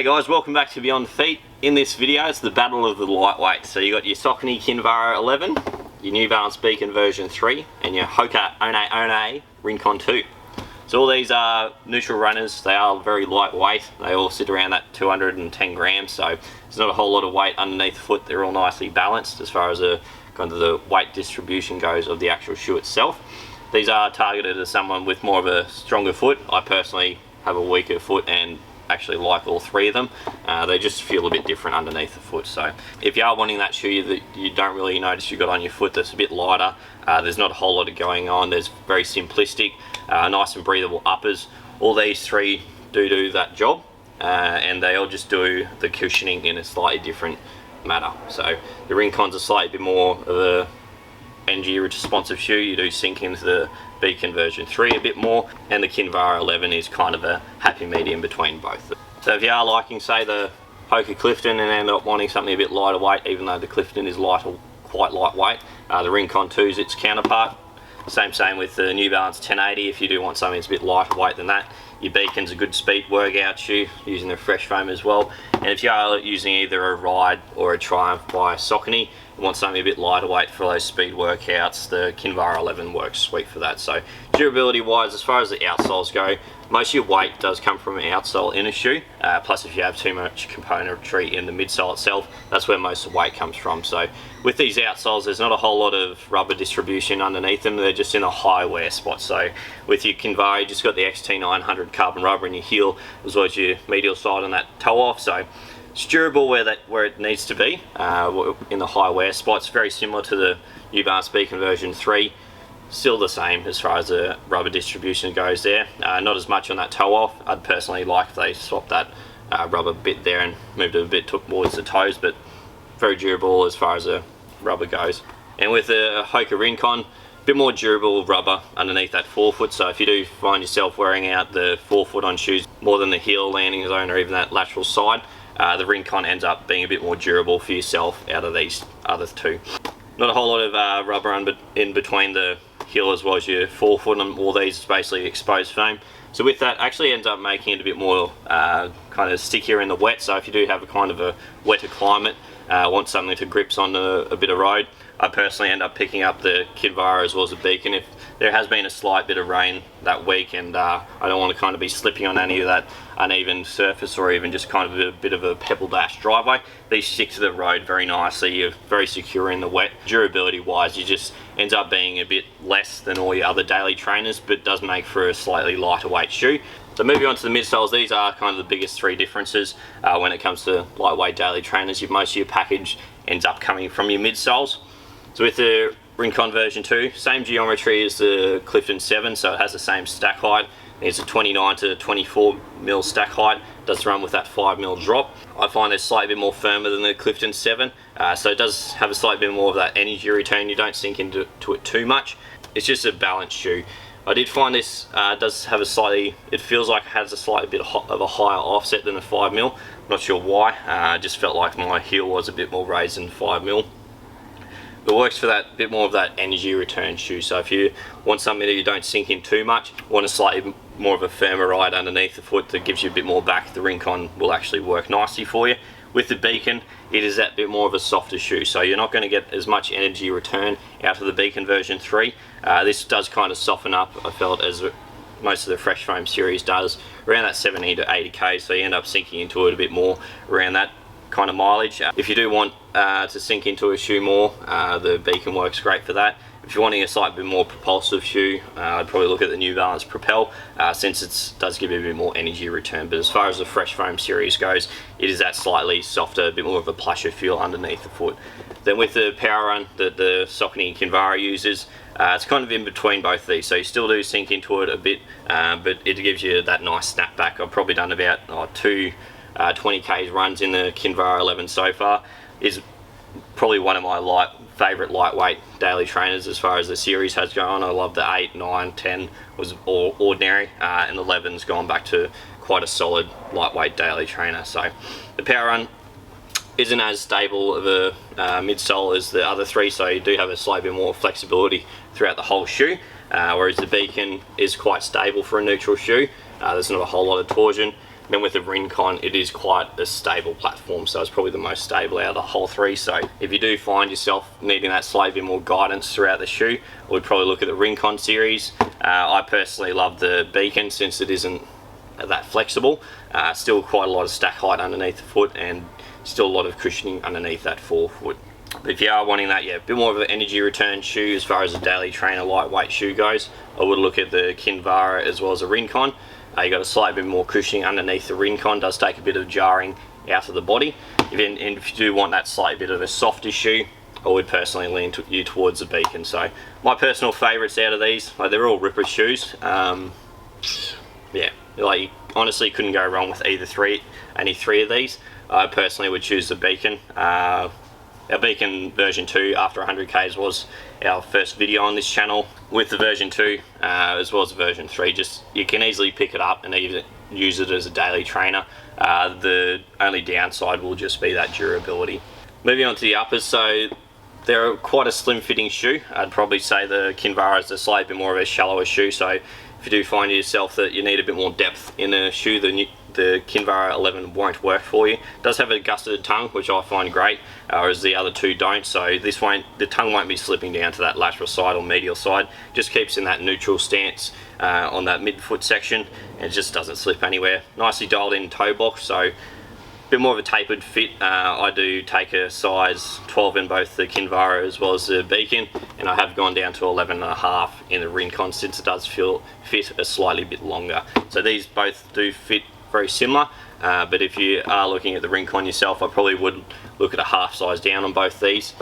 Hey guys, welcome back to Beyond Feet. In this video, it's the battle of the lightweights. So you got your Saucony Kinvara 11, your New Balance Beacon version 3, and your Hoka One One Rincon 2. So all these are neutral runners. They are very lightweight. They all sit around that 210 grams, so there's not a whole lot of weight underneath the foot. They're all nicely balanced as far as the kind of the weight distribution goes of the actual shoe itself. These are targeted as someone with more of a stronger foot. I personally have a weaker foot and actually like all three of them. They just feel a bit different underneath the foot. So if you are wanting that shoe that you don't really notice you got on your foot that's a bit lighter, there's not a whole lot of going on. There's very simplistic, nice and breathable uppers. All these three do that job, and they all just do the cushioning in a slightly different manner. So the Rincon's a slightly bit more of a energy responsive shoe. You do sink into the Beacon version 3 a bit more, and the Kinvara 11 is kind of a happy medium between both. So if you are liking, say, the Hoka Clifton and end up wanting something a bit lighter weight, even though the Clifton is quite lightweight, the Rincon 2 is its counterpart. Same with the New Balance 1080. If you do want something that's a bit lighter weight than that, your Beacon's a good speed workout shoe using the fresh foam as well. And if you are using either a Ride or a Triumph by Saucony, you want something a bit lighter weight for those speed workouts, the Kinvara 11 works sweet for that. So durability wise, as far as the outsoles go, most of your weight does come from an outsole in a shoe, plus if you have too much componentry in the midsole itself, that's where most of the weight comes from. So with these outsoles, there's not a whole lot of rubber distribution underneath them. They're just in a high wear spot. So with your Kinvara, you just got the XT900 carbon rubber in your heel as well as your medial side on that toe off. So it's durable where it needs to be, in the high wear spots. Very similar to the New Balance Beacon version 3. Still the same as far as the rubber distribution goes there. Not as much on that toe off. I'd personally like if they swapped that rubber bit there and moved it a bit towards the toes, but very durable as far as the rubber goes. And with the Hoka Rincon, a bit more durable rubber underneath that forefoot. So if you do find yourself wearing out the forefoot on shoes more than the heel landing zone or even that lateral side, the Rincon ends up being a bit more durable for yourself out of these other two. Not a whole lot of rubber in between the heel as well as your forefoot, and all these is basically exposed foam. So with that, actually ends up making it a bit more kind of stickier in the wet. So if you do have a kind of a wetter climate, want something to grips on a bit of road, I personally end up picking up the Kinvara as well as the Beacon. If there has been a slight bit of rain that week and I don't want to kind of be slipping on any of that uneven surface or even just kind of a bit of a pebble dash driveway, these stick to the road very nicely. You're very secure in the wet. Durability wise, you just ends up being a bit less than all your other daily trainers, but does make for a slightly lighter weight shoe. So moving on to the midsoles, these are kind of the biggest three differences when it comes to lightweight daily trainers. Most of your package ends up coming from your midsoles. So with the Rincon version 2, same geometry as the Clifton 7, so it has the same stack height. It's a 29 to 24 mil stack height. It does run with that 5 mil drop. I find it's slightly bit more firmer than the Clifton 7, so it does have a slightly bit more of that energy return. You don't sink into it too much. It's just a balanced shoe. I did find this does have a slightly, it feels like it has a slightly bit of a higher offset than the 5 mil. I'm not sure why. I just felt like my heel was a bit more raised than 5 mil. It works for that bit more of that energy return shoe. So if you want something that you don't sink in too much, want a slightly more of a firmer ride underneath the foot that gives you a bit more back, the Rincon will actually work nicely for you. With the Beacon, it is that bit more of a softer shoe, so you're not going to get as much energy return out of the Beacon version 3. This does kind of soften up, I felt, as most of the fresh foam series does, around that 70 to 80k, so you end up sinking into it a bit more around that kind of mileage. If you do want to sink into a shoe more, the Beacon works great for that. If you're wanting a slightly bit more propulsive shoe, I'd probably look at the New Balance Propel, since it does give you a bit more energy return. But as far as the fresh foam series goes, it is that slightly softer, a bit more of a plusher feel underneath the foot. Then with the Power Run that the Saucony Kinvara uses, it's kind of in between both of these, so you still do sink into it a bit, but it gives you that nice snapback. I've probably done about two 20k runs in the Kinvara 11 so far. Is probably one of my favourite lightweight daily trainers as far as the series has gone. I love the 8, 9, 10 was all ordinary, and 11's gone back to quite a solid lightweight daily trainer. So the Power Run isn't as stable of a midsole as the other three, so you do have a slightly bit more flexibility throughout the whole shoe, whereas the Beacon is quite stable for a neutral shoe. There's not a whole lot of torsion. Then with the Rincon, it is quite a stable platform, so it's probably the most stable out of the whole three. So if you do find yourself needing that slightly bit more guidance throughout the shoe, I would probably look at the Rincon series. I personally love the Beacon since it isn't that flexible. Still quite a lot of stack height underneath the foot and still a lot of cushioning underneath that forefoot. But if you are wanting that, yeah, a bit more of an energy return shoe as far as a daily trainer lightweight shoe goes, I would look at the Kinvara as well as the Rincon. You got a slightly bit more cushioning underneath the Rincon, does take a bit of jarring out of the body. And if you do want that slight bit of a softer shoe, I would personally lean you towards the Beacon. So my personal favourites out of these, like, they're all ripper shoes. Yeah, like, you honestly couldn't go wrong with any three of these. I personally would choose the Beacon. Our Beacon version 2 after 100Ks was our first video on this channel. With the version 2 as well as the version 3, just you can easily pick it up and even use it as a daily trainer. The only downside will just be that durability. Moving on to the uppers, so they're quite a slim fitting shoe. I'd probably say the Kinvara is a slightly bit more of a shallower shoe, so if you do find yourself that you need a bit more depth in a shoe, the Kinvara 11 won't work for you. It does have a gusseted tongue, which I find great, whereas the other two don't, so the tongue won't be slipping down to that lateral side or medial side. Just keeps in that neutral stance on that midfoot section, and it just doesn't slip anywhere. Nicely dialed in toe box, so bit more of a tapered fit. I do take a size 12 in both the Kinvara as well as the Beacon, and I have gone down to 11.5 in the Rincon since it does fit a slightly bit longer. So these both do fit very similar, but if you are looking at the Rincon yourself, I probably would look at a half size down on both these,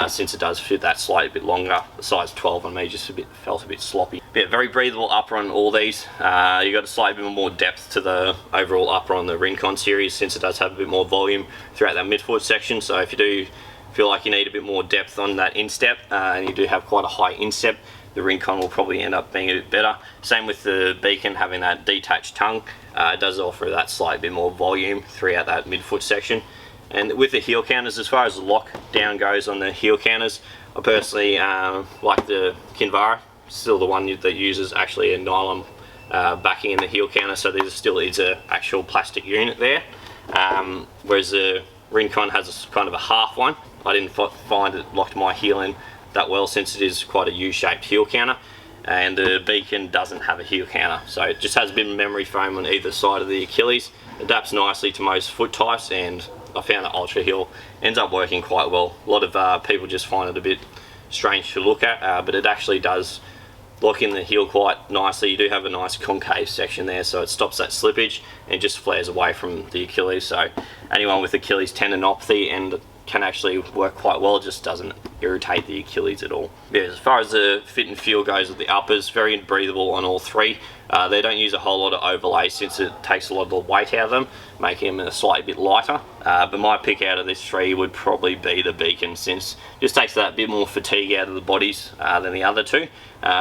since it does fit that slightly bit longer. The size 12 on me just felt a bit sloppy. Yeah, very breathable upper on all these. You got a slightly bit more depth to the overall upper on the Rincon series since it does have a bit more volume throughout that midfoot section. So if you do feel like you need a bit more depth on that instep, and you do have quite a high instep, the Rincon will probably end up being a bit better. Same with the Beacon having that detached tongue. It does offer that slight bit more volume throughout that midfoot section. And with the heel counters, as far as the lockdown goes on the heel counters, I personally like the Kinvara. Still the one that uses actually a nylon backing in the heel counter, so there still is an actual plastic unit there. Whereas the Rincon has kind of a half one. I didn't find it locked my heel in that well since it is quite a U-shaped heel counter, and the Beacon doesn't have a heel counter, so it just has a bit of memory foam on either side of the Achilles. Adapts nicely to most foot types, and I found that Ultra Heel ends up working quite well. A lot of people just find it a bit strange to look at, but it actually does lock in the heel quite nicely. You do have a nice concave section there, so it stops that slippage and just flares away from the Achilles. So anyone with Achilles tendinopathy and can actually work quite well, just doesn't irritate the Achilles at all. Yeah, as far as the fit and feel goes with the uppers, very breathable on all three. They don't use a whole lot of overlay since it takes a lot of the weight out of them, making them a slightly bit lighter. But my pick out of this three would probably be the Beacon, since it just takes that bit more fatigue out of the bodies than the other two.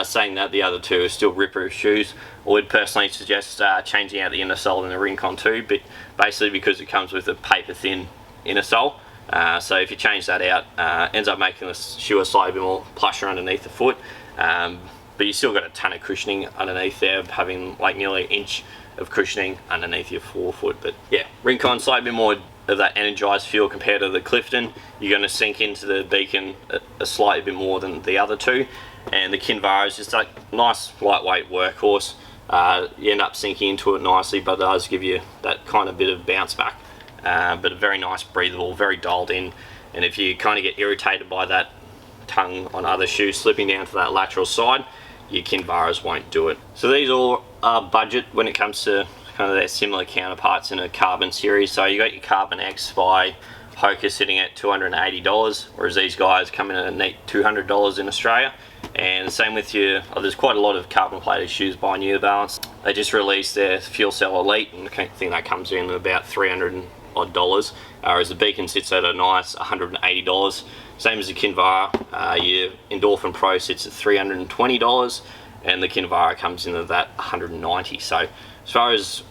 Saying that, the other two are still ripper shoes. I would personally suggest changing out the inner sole in the Rincon too, but basically because it comes with a paper thin inner sole. So if you change that out, ends up making the shoe a slightly bit more plusher underneath the foot, but you still got a ton of cushioning underneath there, having like nearly an inch of cushioning underneath your forefoot. But yeah, Rincon slightly bit more of that energized feel compared to the Clifton. You're going to sink into the Beacon a slightly bit more than the other two, and the Kinvara is just a nice lightweight workhorse. You end up sinking into it nicely, but it does give you that kind of bit of bounce back. But a very nice, breathable, very dialed in, and if you kind of get irritated by that tongue on other shoes slipping down to that lateral side, your Kinvaras won't do it. So these all are budget when it comes to kind of their similar counterparts in a carbon series. So you got your Carbon X by Hoka sitting at $280, whereas these guys come in at a neat $200 in Australia. And the same with your, there's quite a lot of carbon plated shoes by New Balance. They just released their Fuel Cell Elite, and I think that comes in at about $300 odd, whereas the Beacon sits at a nice $180. Same as the Kinvara. Your Endorphin Pro sits at $320, and the Kinvara comes in at that $190. So as far as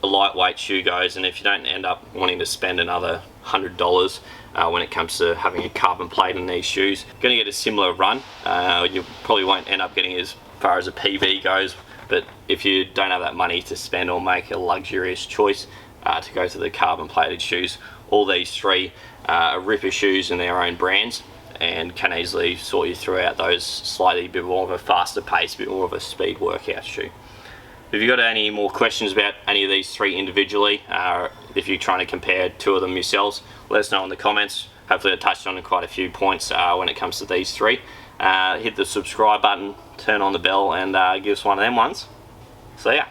a lightweight shoe goes, and if you don't end up wanting to spend another $100 when it comes to having a carbon plate in these shoes, you're going to get a similar run. You probably won't end up getting as far as a PV goes But if you don't have that money to spend or make a luxurious choice to go to the carbon plated shoes, all these three are ripper shoes in their own brands and can easily sort you throughout those slightly bit more of a faster pace, a bit more of a speed workout shoe. If you've got any more questions about any of these three individually, if you're trying to compare two of them yourselves, let us know in the comments. Hopefully I touched on quite a few points when it comes to these three. Hit the subscribe button, turn on the bell, and give us one of them ones. See ya.